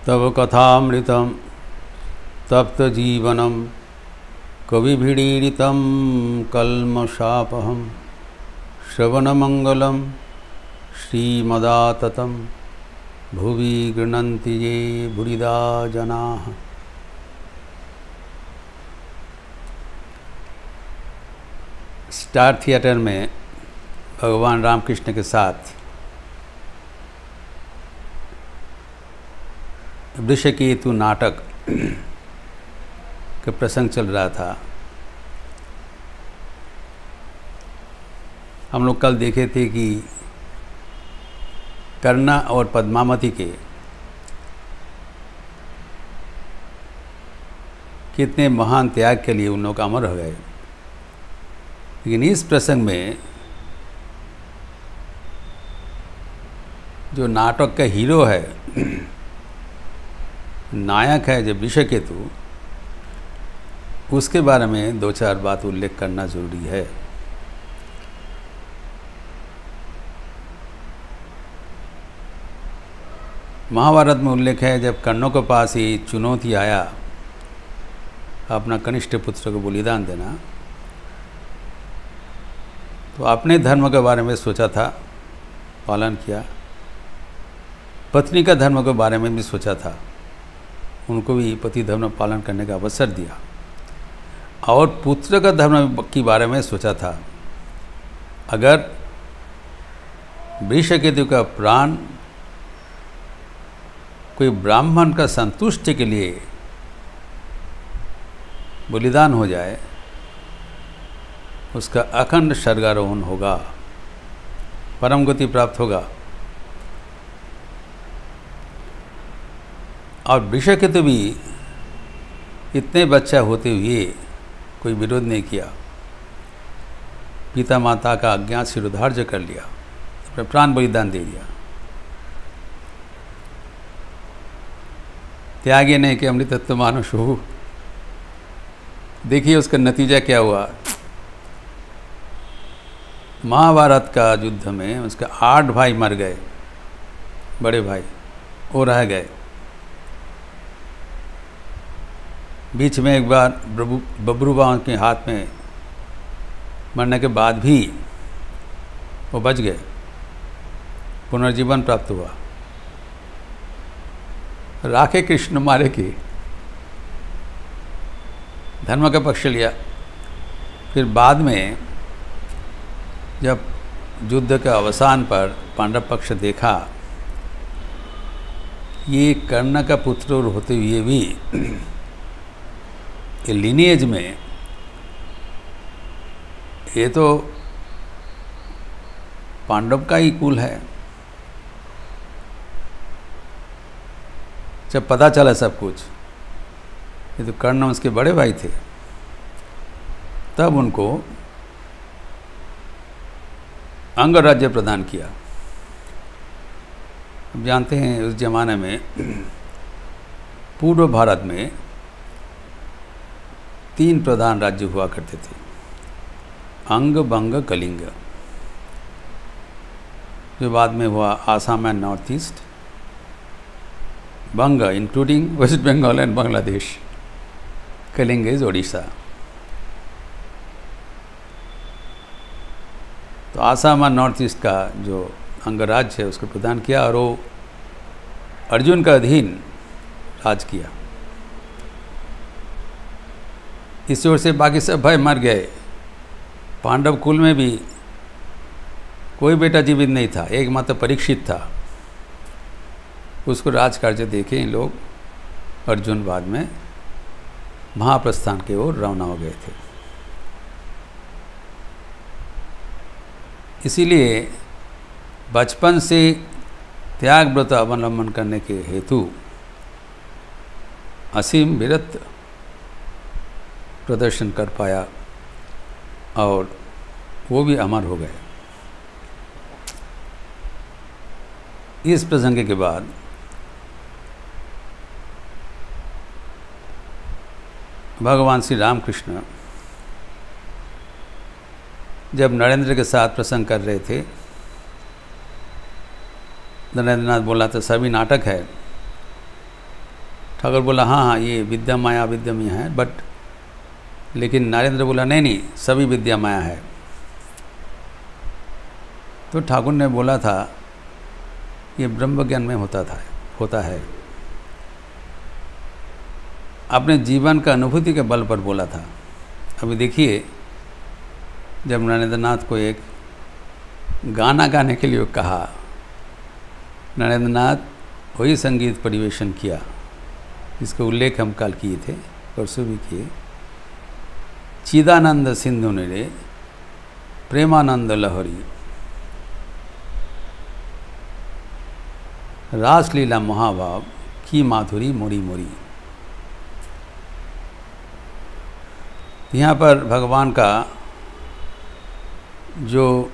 तव कथामृतं तप्तजीवनं कविभिडीडितं कल्मषापहं श्रवणमंगलं श्रीमदाततं भुवि गृह्णन्ति ये बुरिदा जनाः। स्टार थिएटर में भगवान रामकृष्ण के साथ वृषकेतु नाटक का प्रसंग चल रहा था। हम लोग कल देखे थे कि कर्णा और पद्मावती के कितने महान त्याग के लिए उन लोग अमर हो गए। लेकिन इस प्रसंग में जो नाटक का हीरो है, नायक है जो वृषकेतु, उसके बारे में दो चार बात उल्लेख करना जरूरी है। महाभारत में उल्लेख है जब कर्णों के पास ये चुनौती आया अपना कनिष्ठ पुत्र को बलिदान देना, तो अपने धर्म के बारे में सोचा था, पालन किया। पत्नी का धर्म के बारे में भी सोचा था, उनको भी पति धर्म पालन करने का अवसर दिया। और पुत्र का धर्म के बारे में सोचा था, अगर वृषकेतु का प्राण कोई ब्राह्मण का संतुष्टि के लिए बलिदान हो जाए, उसका अखंड स्वर्गारोहण होगा, परम गति प्राप्त होगा। और वृषकेतु भी इतने बच्चा होते हुए कोई विरोध नहीं किया, पिता माता का अज्ञात शिरोधार्य कर लिया, अपने प्राण बलिदान दे दिया। त्यागे नहीं कि अमृतत्व मानुष हो। देखिए उसका नतीजा क्या हुआ। महाभारत का युद्ध में उसके 8 भाई मर गए, बड़े भाई, वो रह गए। बीच में एक बार बब्रुवाह के हाथ में मरने के बाद भी वो बच गए, पुनर्जीवन प्राप्त हुआ। राखे कृष्ण मारे की धर्म का पक्ष लिया। फिर बाद में जब युद्ध के अवसान पर पांडव पक्ष देखा, ये कर्ण का पुत्र होते हुए भी ये लिनिएज में ये तो पांडव का ही कुल है। जब पता चला सब कुछ, ये तो कर्ण उसके बड़े भाई थे, तब उनको अंग राज्य प्रदान किया। अब जानते हैं उस जमाने में पूर्व भारत में 3 प्रधान राज्य हुआ करते थे, अंग, बंग, कलिंग। जो बाद में हुआ Assam and north east, Banga including West Bengal and Bangladesh, Kalinga is Odisha. तो आसाम और नॉर्थ ईस्ट का जो अंगराज्य है उसको प्रदान किया, और वो अर्जुन का अधीन राज किया। इस ओर से बाकी सब भाई मर गए। पांडव कुल में भी कोई बेटा जीवित नहीं था, एकमात्र परीक्षित था। उसको राजकार्य देखे इन लोग, अर्जुन बाद में महाप्रस्थान के ओर रवाना हो गए थे। इसीलिए बचपन से त्याग व्रत अवलंबन करने के हेतु असीम वीरत्व प्रदर्शन कर पाया, और वो भी अमर हो गए। इस प्रसंग के बाद भगवान श्री रामकृष्ण जब नरेंद्र के साथ प्रसंग कर रहे थे, नरेंद्र नाथ बोला तो सभी नाटक है, ठाकुर बोला हाँ हाँ ये विद्या माया विद्या में है, बट लेकिन नरेंद्र बोला नहीं नहीं सभी विद्या माया है। तो ठाकुर ने बोला था ये ब्रह्म ज्ञान में होता है। अपने जीवन का अनुभूति के बल पर बोला था। अभी देखिए, जब नरेंद्रनाथ को एक गाना गाने के लिए कहा, नरेंद्रनाथ वही संगीत परिवेशन किया जिसका उल्लेख हम कल किए थे, परसों भी किए। चिदानंद सिंधु निरे प्रेमानंद लहरी, रासलीला महाभाव की माधुरी मोरी मोरी। यहाँ पर भगवान का जो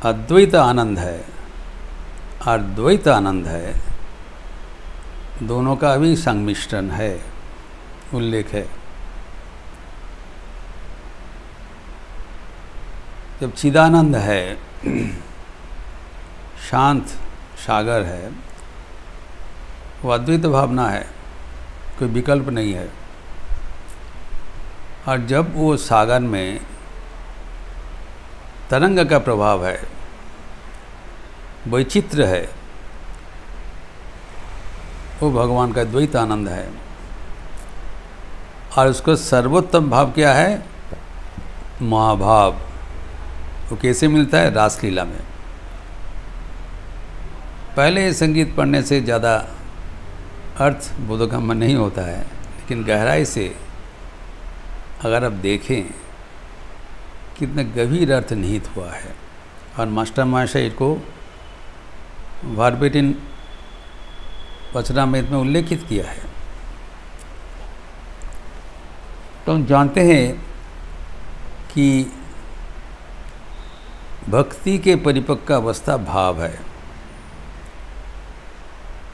अद्वैत आनंद है और द्वैत आनंद है, दोनों का भी संमिश्रण है, उल्लेख है। जब चिदानंद है, शांत सागर है, वो अद्वैत भावना है, कोई विकल्प नहीं है। और जब वो सागर में तरंग का प्रभाव है, वैचित्र है, वो भगवान का द्वैत आनंद है। और उसका सर्वोत्तम भाव क्या है? महाभाव। वो कैसे मिलता है? रासलीला में। पहले संगीत पढ़ने से ज़्यादा अर्थ बोधगम्य नहीं होता है, लेकिन गहराई से अगर आप देखें कितने गंभीर अर्थ निहित हुआ है। और मास्टर महाशय को वर्बेटिम वचनामृत में उल्लेखित किया है। तो हम जानते हैं कि भक्ति के परिपक्व अवस्था भाव है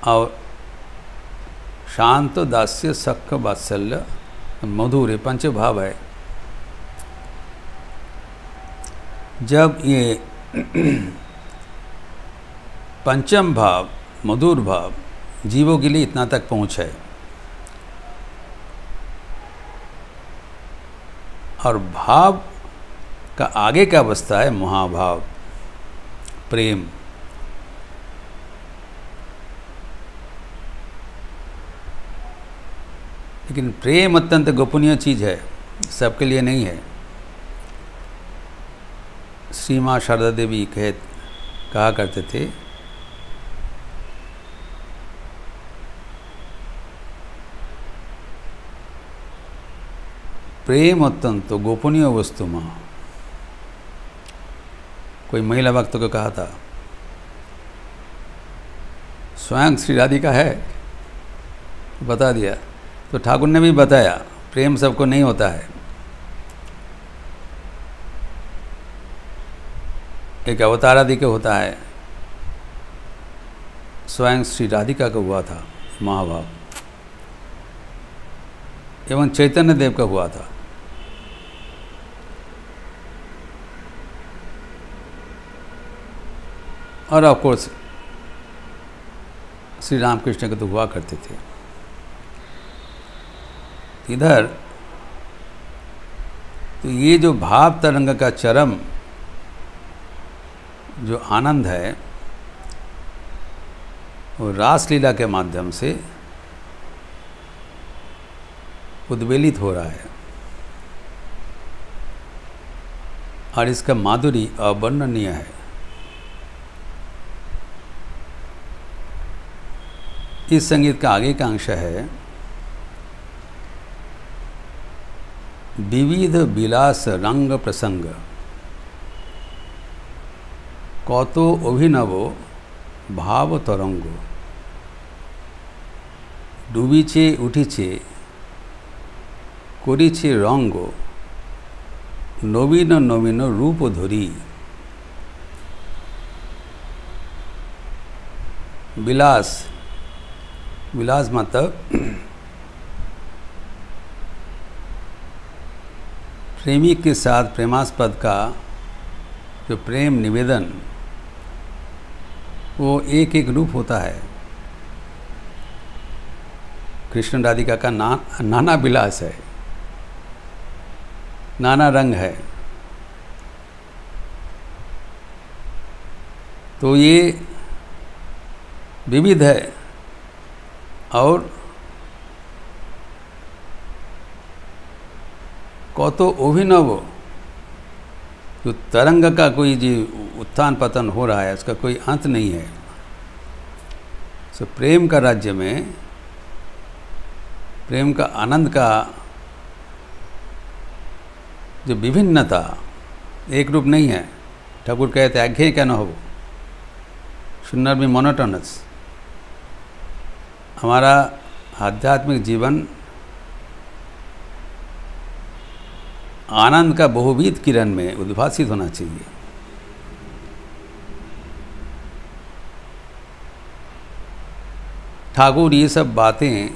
और शांत दास्य सख वात्सल्य मधुर पंच भाव है। जब ये पंचम भाव मधुर भाव जीवों के लिए इतना तक पहुँच है, और भाव का आगे का अवस्था है महाभाव, प्रेम। लेकिन प्रेम अत्यंत गोपनीय चीज़ है, सबके लिए नहीं है। श्री माँ शारदा देवी कहा करते थे, प्रेम अत्यंत गोपनीय वस्तु माँ। कोई महिला भक्त को कहा था, स्वयं श्री राधिका है, बता दिया। तो ठाकुर ने भी बताया प्रेम सबको नहीं होता है। एक अवतार आदि का होता है, स्वयं श्री राधिका का हुआ था महाभाव, एवं चैतन्य देव का हुआ था। और ऑफ कोर्स श्री रामकृष्ण के तो हुआ करते थे। इधर तो ये जो भाव तरंग का चरम जो आनंद है, वो रासलीला के माध्यम से उद्वेलित हो रहा है। और इसका माधुरी अवर्णनीय है। इस संगीत का आगे का अंश है, विविध विलास रंग प्रसंग कतो अभिनव भाव तरंग डुबिछे उठिछे करिछे रंग नवीन नवीन रूप धरी। विलास, विलास मतलब प्रेमी के साथ प्रेमास्पद का जो प्रेम निवेदन वो एक एक रूप होता है। कृष्ण राधिका का नाना विलास है, नाना रंग है। तो ये विविध है और कत अभिनव जो तरंग का कोई जो उत्थान पतन हो रहा है उसका कोई अंत नहीं है। सो प्रेम का राज्य में प्रेम का आनंद का जो विभिन्नता एक रूप नहीं है। ठाकुर कहते आज्ञे क्या न हो, शुड नॉट बी मोनोटोनस। हमारा आध्यात्मिक जीवन आनंद का बहुविध किरण में उद्भासित होना चाहिए। ठाकुर ये सब बातें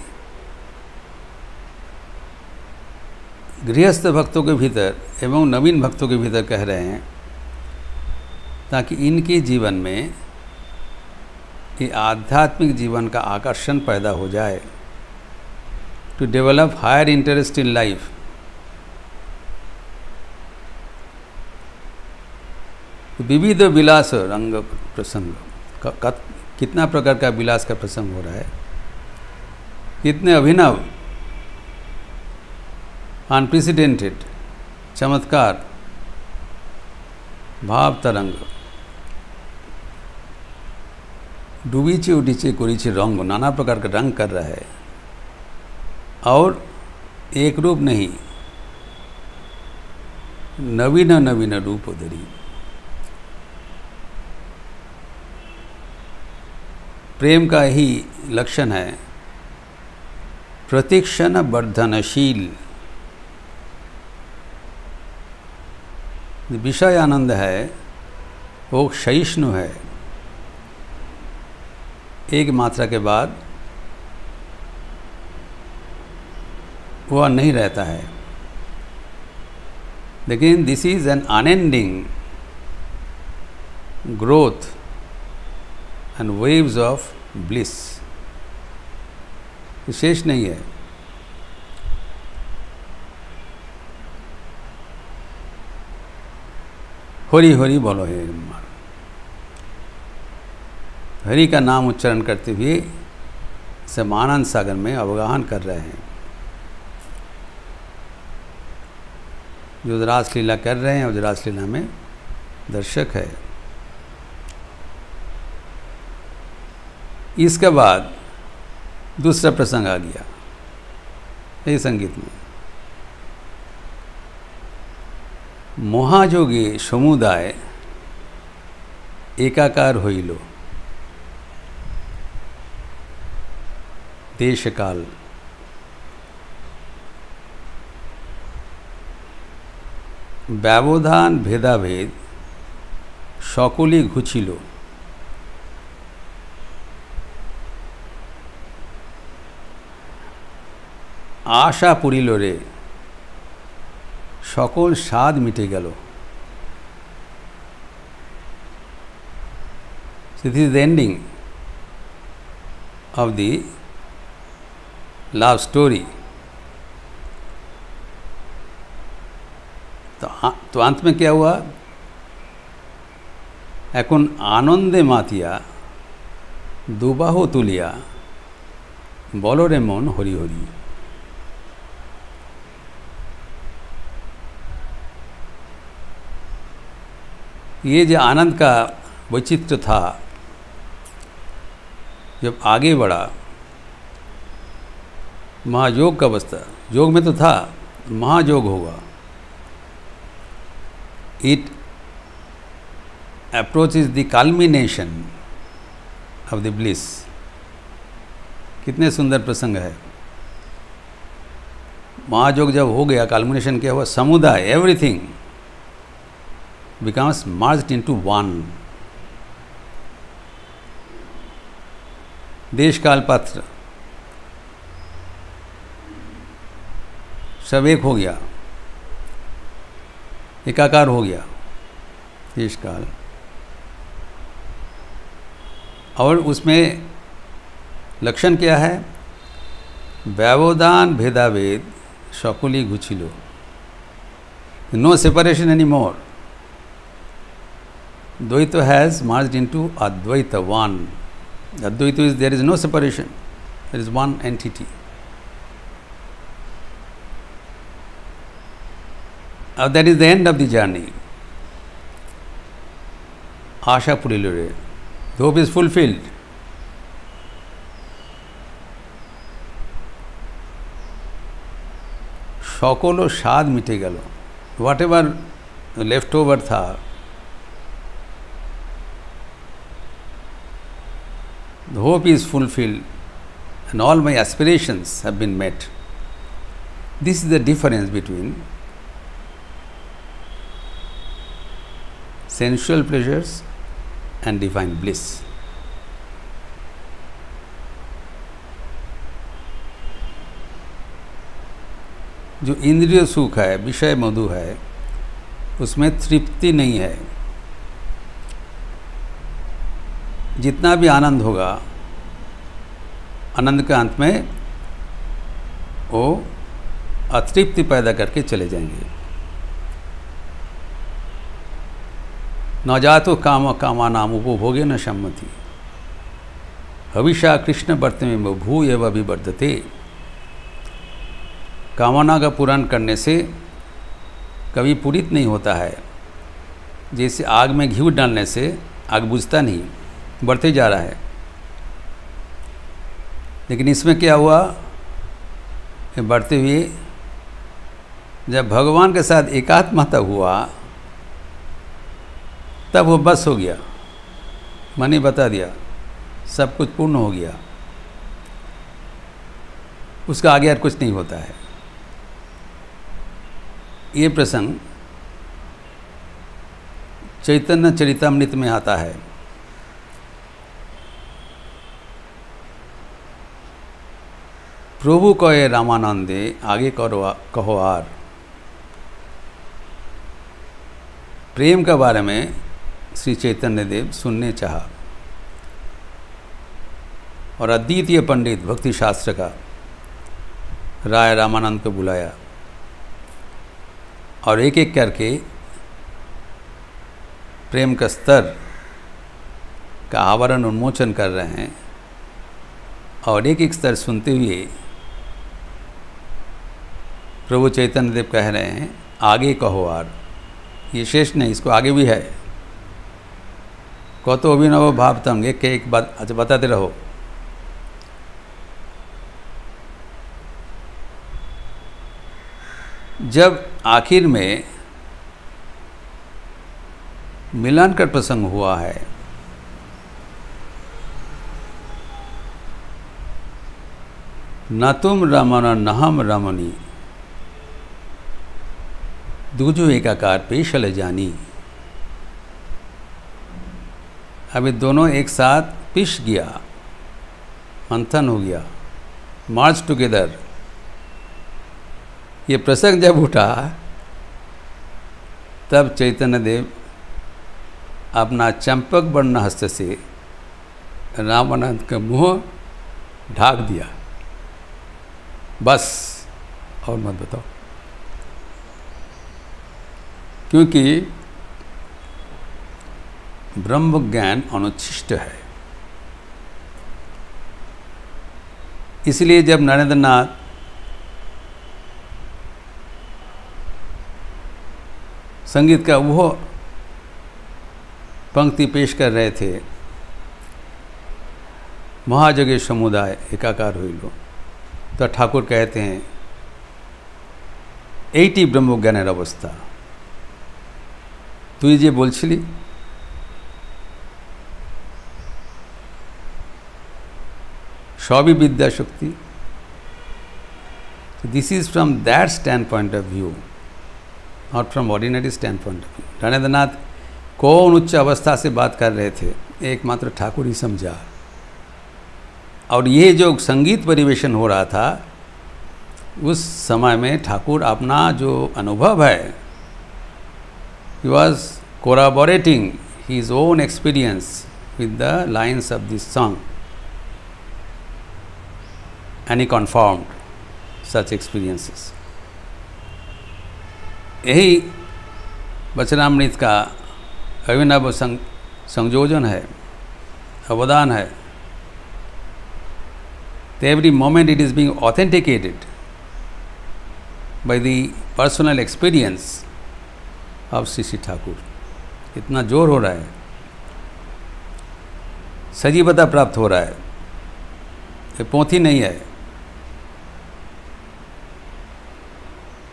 गृहस्थ भक्तों के भीतर एवं नवीन भक्तों के भीतर कह रहे हैं ताकि इनके जीवन में ये आध्यात्मिक जीवन का आकर्षण पैदा हो जाए, to develop higher interest in life. विविध विलास रंग प्रसंग कितना प्रकार का विलास का प्रसंग हो रहा है, कितने अभिनव अनप्रेसिडेंटेड चमत्कार भाव तरंग डूबीचे उठीचे कोरीचे रंग नाना प्रकार का रंग कर रहा है और एक रूप नहीं, नवीन नवीन रूप धरी। प्रेम का ही लक्षण है प्रतिक्षण वर्धनशील। विषय आनंद है वो क्षयिष्णु है, एक मात्रा के बाद वह नहीं रहता है। लेकिन this is an unending growth and waves of bliss. विशेष नहीं है। हरि हरि बोलो हे। हरि का नाम उच्चारण करते हुए सब आनंद सागर में अवगाहन कर रहे हैं। जो रासलीला कर रहे हैं उस रासलीला में दर्शक है। इसके बाद दूसरा प्रसंग आ गया ये संगीत में। महाजोगे समुदाय एकाकार होइलो। देश काल ব্যবধান ভেদাভেদ সকলই ঘুচিল। आशा पुरिल रे सकल स्वाद मिटे गेल। This is the ending of the love story. तो अंत में क्या हुआ? এখন आनंदे मातिया दुबाहु तुलिया बोलो रे मन हरि हरि। ये जो आनंद का वैचित्र था जब आगे बढ़ा महायोग का अवस्था, योग में तो था, महायोग होगा। It approaches the culmination of the bliss. कितने सुंदर प्रसंग है। महायोग जब हो गया, कल्मिनेशन क्या हुआ? समुदाय, everything becomes merged into one। देश काल पात्र सब एक हो गया, एकाकार हो गया। देश काल और उसमें लक्षण क्या है? व्यवधान भेदाभेद सकली घुचिल, no separation any more. Dvaita has merged into Advaita, one. Advaita is there is no separation, there is one entity. That is the end of the journey. Asha Purilure. The hope is fulfilled. সকল স্বাদ মিটে গেল. Whatever left over था, the hope is fulfilled and all my aspirations have been met. This is the difference between sensual pleasures and divine bliss. जो इंद्रिय सुख है, विषय मधु है, उसमें तृप्ति नहीं है. जितना भी आनंद होगा, आनंद के अंत में वो अतृप्ति पैदा करके चले जाएंगे. न जातो काम कामानाम उपभोगे न सम्मति, हविषा कृष्ण वर्त में भू एवं अभिवर्धते. कामना का पूर्ण करने से कभी पूरित नहीं होता है. जैसे आग में घी डालने से आग बुझता नहीं, बढ़ते जा रहा है. लेकिन इसमें क्या हुआ कि बढ़ते हुए जब भगवान के साथ एकात्मता हुआ तब वो बस हो गया. मन ही बता दिया, सब कुछ पूर्ण हो गया, उसका आगे और कुछ नहीं होता है. ये प्रसंग चैतन्य चरितामृत में आता है. प्रभु कहे रामानंदे आगे कहो आर. प्रेम के बारे में श्री चैतन्य देव सुनने चाहा और अद्वितीय पंडित भक्ति शास्त्र का राय रामानंद को बुलाया और एक एक करके प्रेम का स्तर का आवरण उन्मोचन कर रहे हैं. और एक एक स्तर सुनते हुए प्रभु चैतन्य देव कह रहे हैं आगे कहो आर. ये शेष नहीं, इसको आगे भी है. कतो अभिनव भावतम, एक एक बात अच्छा बताते रहो. जब आखिर में मिलन का प्रसंग हुआ है, न तुम रमन न हम रमनी, दूजो एकाकार पेशल जानी. अभी दोनों एक साथ पिस गया, मंथन हो गया, मार्च टुगेदर. ये प्रसंग जब उठा तब चैतन्य देव अपना चंपक वर्ण हस्त से रामानंद का मुंह ढाक दिया. बस और मत बताओ, क्योंकि ब्रह्म ज्ञान अनुच्छिष्ट है. इसलिए जब नरेंद्र नाथ संगीत का वो पंक्ति पेश कर रहे थे, महाजगे समुदाय एकाकार हुई लो, तो ठाकुर कहते हैं এইটি ব্রহ্মজ্ঞানের অবস্থা. তুই যে বলছিলি সবই বিদ্যা শক্তি. This is from that standpoint of view, not from ordinary standpoint of view. Narendra Nath कौन उच्च अवस्था से बात कर रहे थे, एकमात्र ठाकुर ही समझा. और ये जो संगीत परिवेशन हो रहा था उस समय में ठाकुर अपना जो अनुभव है, he was corroborating his own experience with the lines of this song, and he confirmed such experiences. यही वचनामृत का अभिनव संयोजन है, अवदान है. Every moment it is being authenticated by the personal experience of Shri Shri Thakur. इतना जोर हो रहा है, सजीवता प्राप्त हो रहा है. ये पोथी नहीं है,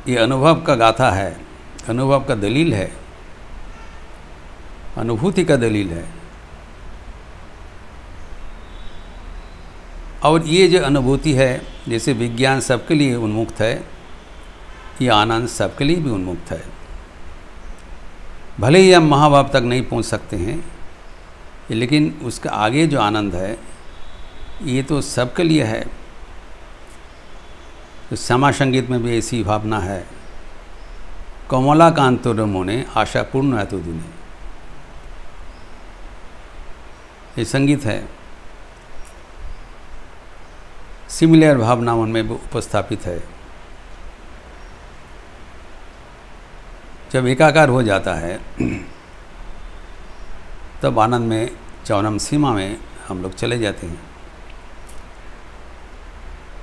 ये अनुभव का गाथा है, अनुभव का दलील है, अनुभूति का दलील है. और ये जो अनुभूति है, जैसे विज्ञान सबके लिए उन्मुक्त है, ये आनंद सबके लिए भी उन्मुक्त है. भले ही हम महाभाव तक नहीं पहुंच सकते हैं, लेकिन उसका आगे जो आनंद है ये तो सबके लिए है. तो श्यामा संगीत में भी ऐसी भावना है. कमला कांतो रमोने आशापूर्ण है तो दिने, ये संगीत है. सिमिलर भावना उनमें उपस्थापित है. जब एकाकार हो जाता है तब आनंद में चौरम सीमा में हम लोग चले जाते हैं.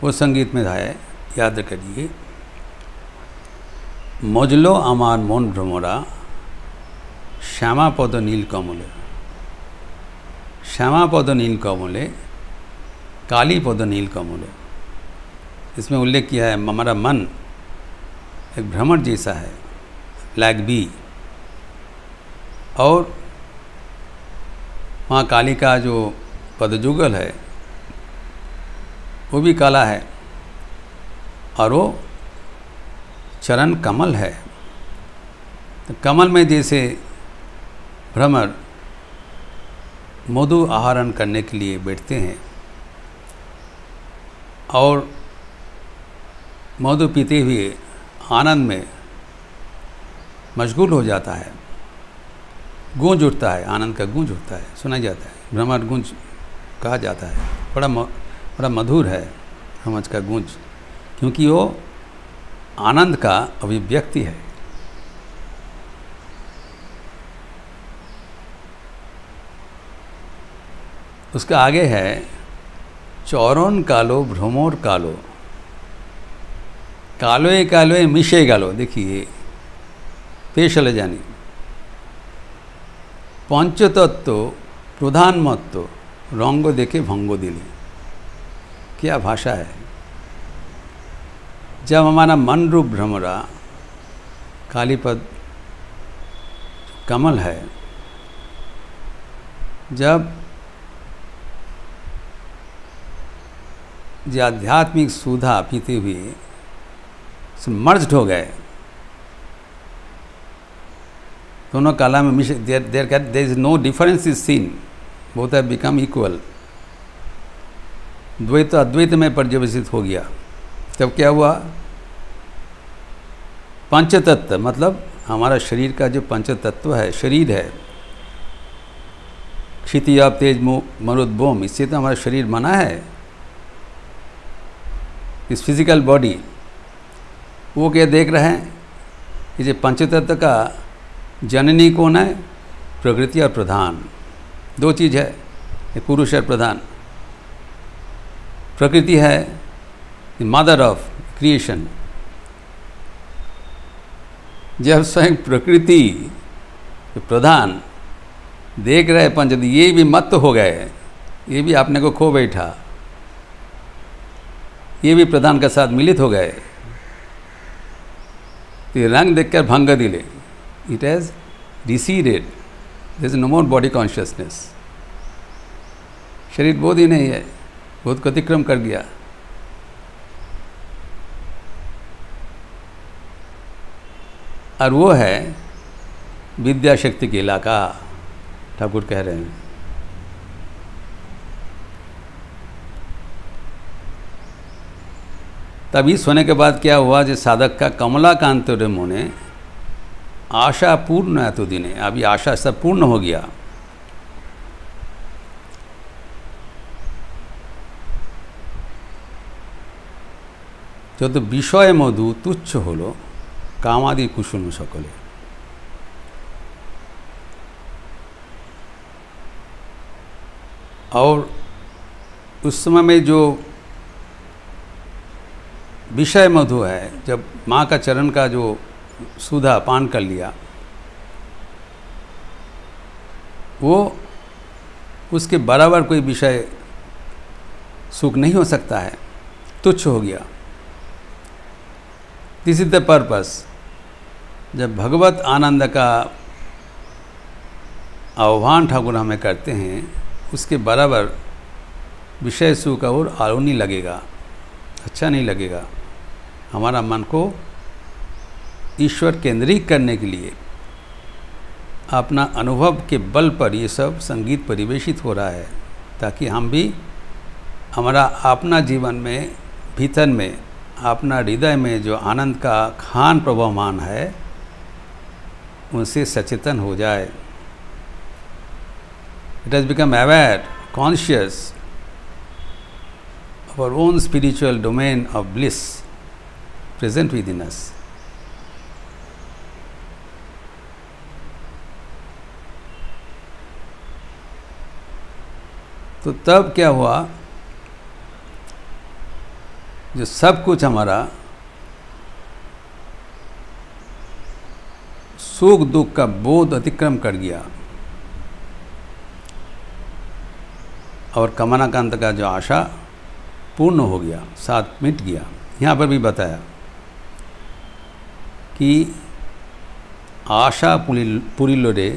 वो संगीत में है, याद करिए, मजलो आमार मन भ्रमरा श्यामा पद नील कमले, श्यामा पद नील कमले काली पद नील कमले. इसमें उल्लेख किया है हमारा मन एक भ्रमर जैसा है, ब्लैक बी, और वहाँ काली का जो पदजुगल है वो भी काला है, और वो चरण कमल है. तो कमल में जैसे भ्रमर मधु आहरण करने के लिए बैठते हैं और मधु पीते हुए आनंद में मशगूल हो जाता है, गूंज उठता है, आनंद का गूंज उठता है, सुना जाता है. भ्रमर गूंज कहा जाता है. बड़ा मधुर है भ्रमर का गूंज, क्योंकि वो आनंद का अभिव्यक्ति है. उसका आगे है चौरन कालो भ्रमर कालो, कालोए कालोए मिशे गालो. देखिए पेशले जानी पंचतत्व प्रधान मत्व रंग देखे भंग दिले. क्या भाषा है. जब हमारा मन रूप भ्रमरा कालीपद कमल है, जब जो आध्यात्मिक सुधा पीते हुए मर्ज्ड हो गए, दोनों काला में मिश, there is no difference is seen, both have become equal. द्वैत अद्वैत में पर्यवसित हो गया. तब क्या हुआ, पंचतत्व मतलब हमारा शरीर का जो पंचतत्व है, शरीर है, क्षिति आप तेज मरुद्भोम, इससे तो हमारा शरीर बना है. इस फिजिकल बॉडी वो क्या देख रहे हैं, ये जो पंचतत्व का जननी कौन है, प्रकृति और प्रधान. दो चीज़ है, पुरुष और प्रधान. प्रकृति है मदर ऑफ क्रिएशन. जब स्वयं प्रकृति प्रधान देख रहे पंचतत्व, ये भी मत्त हो गए, ये भी आपने को खो बैठा, ये भी प्रधान के साथ मिलित हो गए. तो ये रंग देखकर भंग दिले, it has receded, there is no more body consciousness. शरीर बोध ही नहीं है, बोध को अतिक्रम कर गया. और वो है विद्या शक्ति के इलाका, ठाकुर कह रहे हैं. तभी सोने के बाद क्या हुआ, जो साधक का कमला कांत मोने आशा पूर्ण है तो दिने, अभी आशा सब पूर्ण हो गया. যত বিষয় মধু তুচ্ছ হলো कामादि कुशल सकले। और उस समय में जो विषय मधु है, जब माँ का चरण का जो सुधा पान कर लिया, वो उसके बराबर कोई विषय सुख नहीं हो सकता है, तुच्छ हो गया। This is the purpose. जब भगवत आनंद का आह्वान ठाकुर हमें करते हैं, उसके बराबर विषय सुख और आलो नहीं लगेगा, अच्छा नहीं लगेगा। हमारा मन को ईश्वर केंद्रित करने के लिए अपना अनुभव के बल पर ये सब संगीत परिवेशित हो रहा है, ताकि हम भी हमारा अपना जीवन में भीतर में अपना हृदय में जो आनंद का खान प्रभावमान है उनसे सचेतन हो जाए। It has become aware, conscious of our own spiritual domain of bliss present within us. तो तब क्या हुआ, जो सब कुछ हमारा सुख दुख का बोध अतिक्रम कर गया और कमनाकांत का जो आशा पूर्ण हो गया, साथ मिट गया। यहाँ पर भी बताया कि आशा पुरिल रे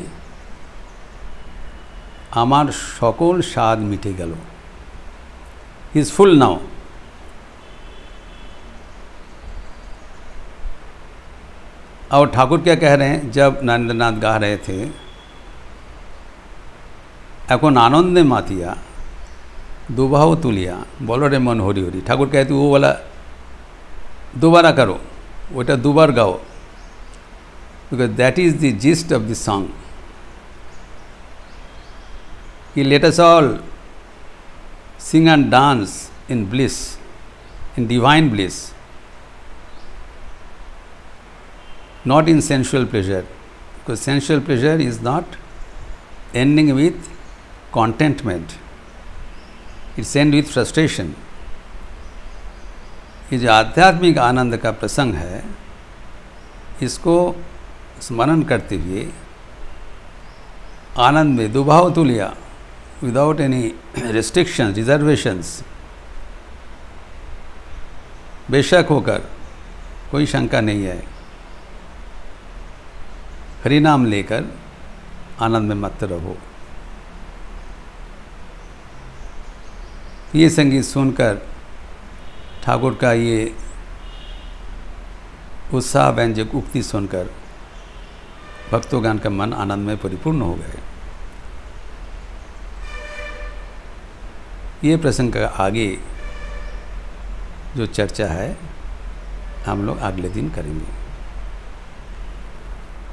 आमार सकल स्वाद मिटे गेल। He is full now. और ठाकुर क्या कह रहे हैं, जब नरेंद्रनाथ गा रहे थे, এখন आनंदे मातिया दुबाहो तुलिया बोलो रे मन हरि हरि। ठाकुर कहते वो वाला दोबारा करो, ওটা দুবার গাও, because that is the gist of the song. Let us all sing and dance in bliss, in divine bliss, not in sensual pleasure, because sensual pleasure is not ending with contentment, it's end with frustration. ये जो आध्यात्मिक आनंद का प्रसंग है, इसको स्मरण करते हुए आनंद में दुभाव Tulia, without any restriction reservations, बेशक होकर कोई शंका नहीं है, हरिनाम लेकर आनंद में मत रहो। ये संगीत सुनकर ठाकुर का ये उत्साह व्यंजक उक्ति सुनकर भक्तोगण का मन आनंद में परिपूर्ण हो गए। ये प्रसंग का आगे जो चर्चा है हम लोग अगले दिन करेंगे।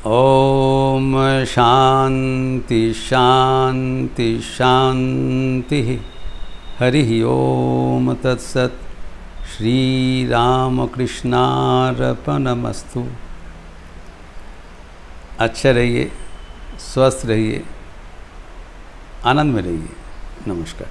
ओम शांति शांति शांति। हरि ओम तत्सत्। श्री रामकृष्णार्पणमस्तु। अच्छे रहिए, स्वस्थ रहिए, आनंद में रहिए। नमस्कार।